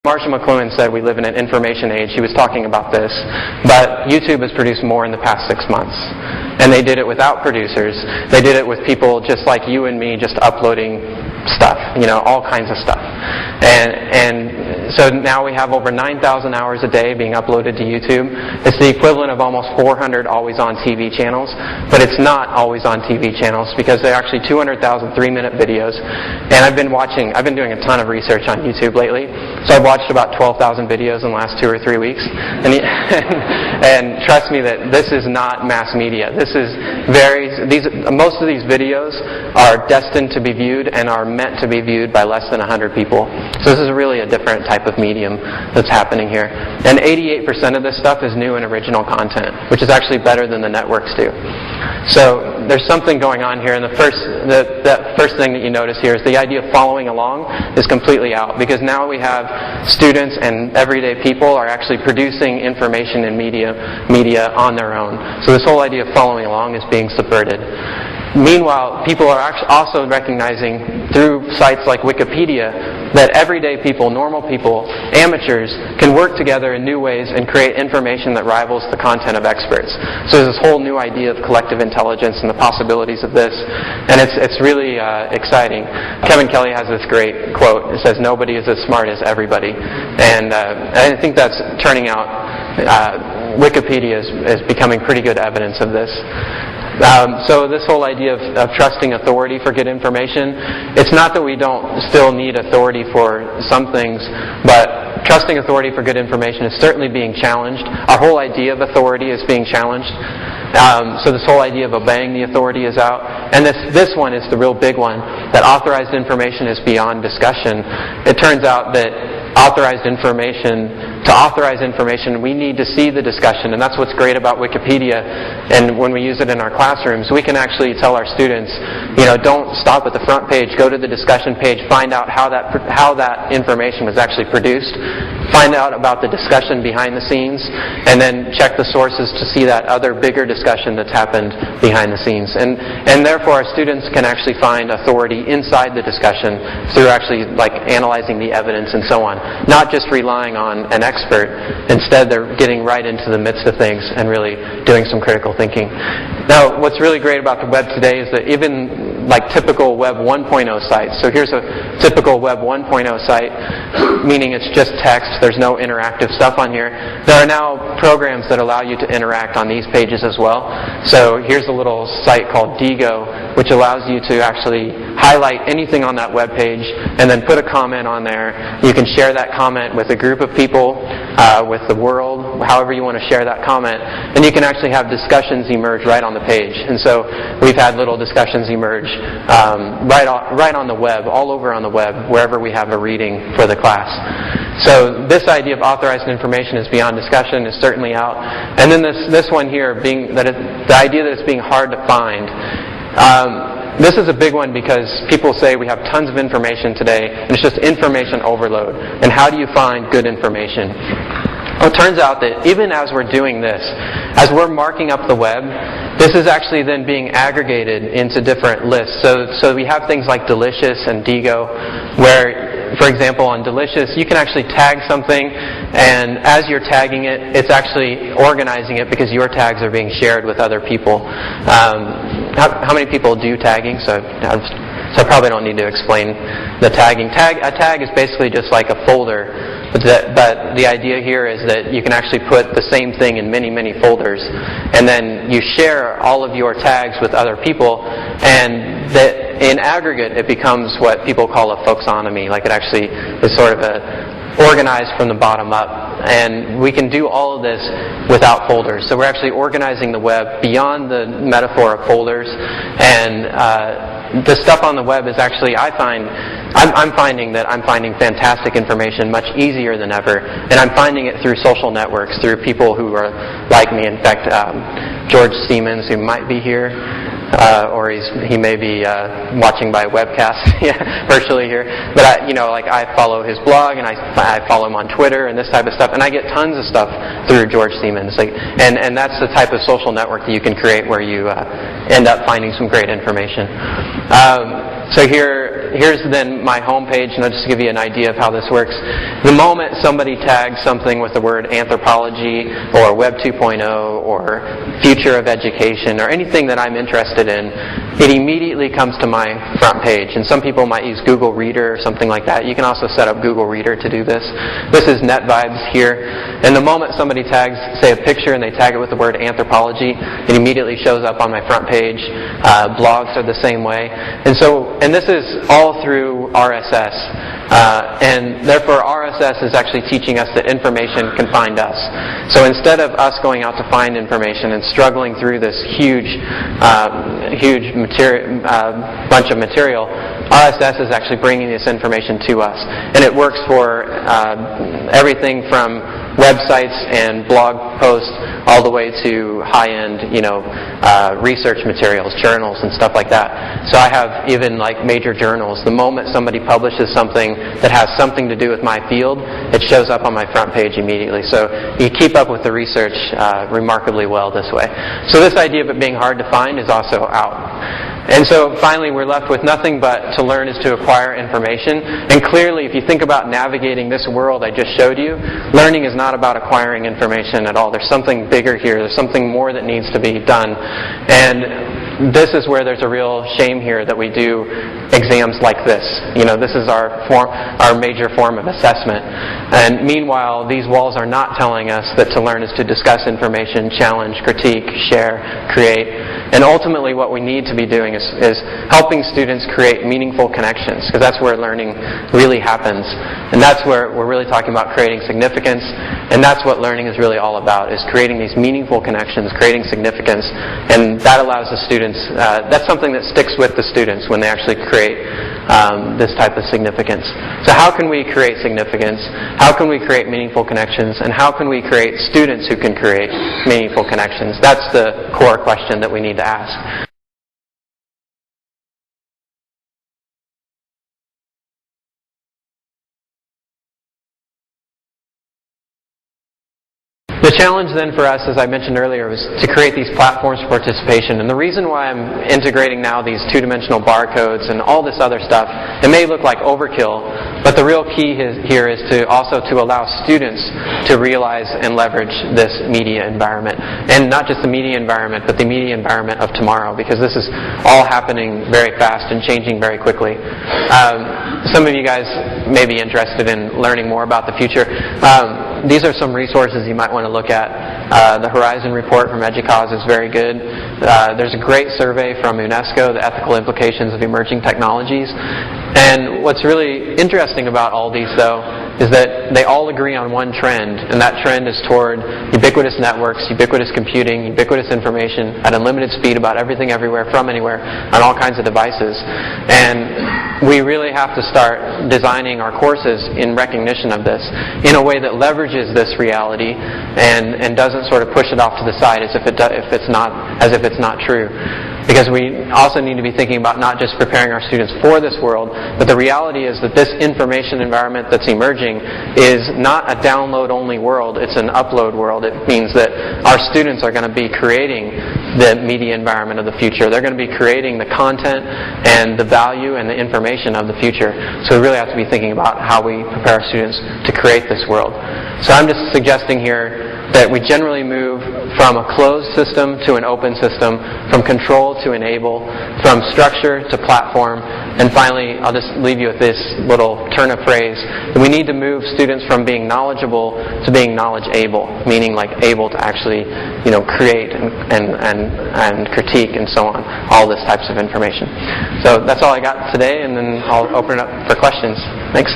Marshall McLuhan said we live in an information age. He was talking about this. But YouTube has produced more in the past 6 months. And they did it without producers. They did it with people just like you and me just uploading stuff, all kinds of stuff. And so now we have over 9,000 hours a day being uploaded to YouTube. It's the equivalent of almost 400 always-on TV channels, but it's not always-on TV channels because they're actually 200,000 3-minute videos. And I've been doing a ton of research on YouTube lately, so I've watched about 12,000 videos in the last 2 or 3 weeks. And trust me that this is not mass media. Most of these videos are destined to be viewed and are meant to be viewed by less than 100 people. So this is really a different type of medium that's happening here. And 88% of this stuff is new and original content, which is actually better than the networks do. So there's something going on here, and the first thing that you notice here is the idea of following along is completely out, because now we have students and everyday people are actually producing information and media on their own. So this whole idea of following along is being subverted. Meanwhile, people are actually also recognizing through sites like Wikipedia that everyday people, normal people, amateurs, can work together in new ways and create information that rivals the content of experts. So there's this whole new idea of collective intelligence and the possibilities of this, and it's really exciting. Kevin Kelly has this great quote. It says, "Nobody is as smart as everybody," and I think that's turning out. Wikipedia is becoming pretty good evidence of this. So this whole idea of trusting authority for good information, it's not that we don't still need authority for some things, but trusting authority for good information is certainly being challenged. Our whole idea of authority is being challenged. So this whole idea of obeying the authority is out. And this one is the real big one, that authorized information is beyond discussion. It turns out that to authorize information, we need to see the discussion, and that's what's great about Wikipedia. And when we use it in our classrooms, we can actually tell our students, don't stop at the front page, go to the discussion page, find out how that information was actually produced, find out about the discussion behind the scenes, and then check the sources to see that other bigger discussion that's happened behind the scenes. And therefore our students can actually find authority inside the discussion through actually analyzing the evidence and so on. Not just relying on an expert. Instead, they're getting right into the midst of things and really doing some critical thinking. Now, what's really great about the web today is that even typical Web 1.0 sites, so here's a typical Web 1.0 site, meaning it's just text, there's no interactive stuff on here. There are now programs that allow you to interact on these pages as well. So here's a little site called Digo, which allows you to actually highlight anything on that web page and then put a comment on there. You can share that comment with a group of people, with the world, however you want to share that comment, and you can actually have discussions emerge right on the page. And so we've had little discussions emerge right on the web, all over on the web, wherever we have a reading for the class. So this idea of authorized information is beyond discussion is certainly out. And then this one here, being that the idea that it's being hard to find. This is a big one because people say we have tons of information today, and it's just information overload. And how do you find good information? Well, it turns out that even as we're doing this, as we're marking up the web, this is actually then being aggregated into different lists. So we have things like Delicious and Digo, where, for example, on Delicious, you can actually tag something, and as you're tagging it, it's actually organizing it because your tags are being shared with other people. How many people do tagging? So I probably don't need to explain the tagging. A tag is basically just like a folder. But the idea here is that you can actually put the same thing in many, many folders, and then you share all of your tags with other people, and that in aggregate it becomes what people call a folksonomy. It actually is sort of organized from the bottom up, and we can do all of this without folders. So we're actually organizing the web beyond the metaphor of folders, and the stuff on the web is actually, I'm finding fantastic information much easier than ever, and I'm finding it through social networks, through people who are like me. In fact, George Siemens, who might be here, or he may be watching by webcast virtually here. But I follow his blog, and I follow him on Twitter and this type of stuff, and I get tons of stuff through George Siemens. And that's the type of social network that you can create where you end up finding some great information. So here here's then my home page, and just to give you an idea of how this works. The moment somebody tags something with the word anthropology or Web 2.0 or future of education or anything that I'm interested in, it immediately comes to my front page. And some people might use Google Reader or something like that. You can also set up Google Reader to do this. This is NetVibes here. And the moment somebody tags, say, a picture and they tag it with the word anthropology, it immediately shows up on my front page. Blogs are the same way. And this is all through RSS. And therefore RSS is actually teaching us that information can find us. So instead of us going out to find information and struggling through this huge bunch of material, RSS is actually bringing this information to us. And it works for everything from websites and blog posts all the way to high-end, research materials, journals and stuff like that. So I have even like major journals. The moment somebody publishes something that has something to do with my field, it shows up on my front page immediately. So you keep up with the research remarkably well this way. So this idea of it being hard to find is also out. And so finally we're left with nothing but to learn is to acquire information. And clearly if you think about navigating this world I just showed you, learning is not about acquiring information at all. There's something bigger here. There's something more that needs to be done. And this is where there's a real shame here that we do exams like this. This is our major form of assessment. And meanwhile, these walls are not telling us that to learn is to discuss information, challenge, critique, share, create. And ultimately what we need to be doing is helping students create meaningful connections, because that's where learning really happens. And that's where we're really talking about creating significance. And that's what learning is really all about, is creating these meaningful connections, creating significance. And that allows the students, that's something that sticks with the students when they actually create this type of significance. So how can we create significance? How can we create meaningful connections? And how can we create students who can create meaningful connections? That's the core question that we need to ask. The challenge then for us, as I mentioned earlier, was to create these platforms for participation. And the reason why I'm integrating now these two-dimensional barcodes and all this other stuff, it may look like overkill, but the real key here is to also to allow students to realize and leverage this media environment. And not just the media environment, but the media environment of tomorrow, because this is all happening very fast and changing very quickly. Some of you guys may be interested in learning more about the future. These are some resources you might want to look at. The Horizon Report from EDUCAUSE is very good. There's a great survey from UNESCO, the ethical implications of emerging technologies. And what's really interesting about all these, though, is that they all agree on one trend, and that trend is toward ubiquitous networks, ubiquitous computing, ubiquitous information at unlimited speed about everything, everywhere, from anywhere, on all kinds of devices. And we really have to start designing our courses in recognition of this, in a way that leverages this reality and doesn't sort of push it off to the side as if it's not true. Because we also need to be thinking about not just preparing our students for this world, but the reality is that this information environment that's emerging is not a download-only world, it's an upload world. It means that our students are going to be creating the media environment of the future. They're going to be creating the content and the value and the information of the future. So we really have to be thinking about how we prepare our students to create this world. So I'm just suggesting here that we generally move from a closed system to an open system, from control to enable, from structure to platform, and finally, I'll just leave you with this little turn of phrase. We need to move students from being knowledgeable to being knowledge-able, meaning like able to actually, create and critique and so on, all this types of information. So that's all I got today, and then I'll open it up for questions. Thanks.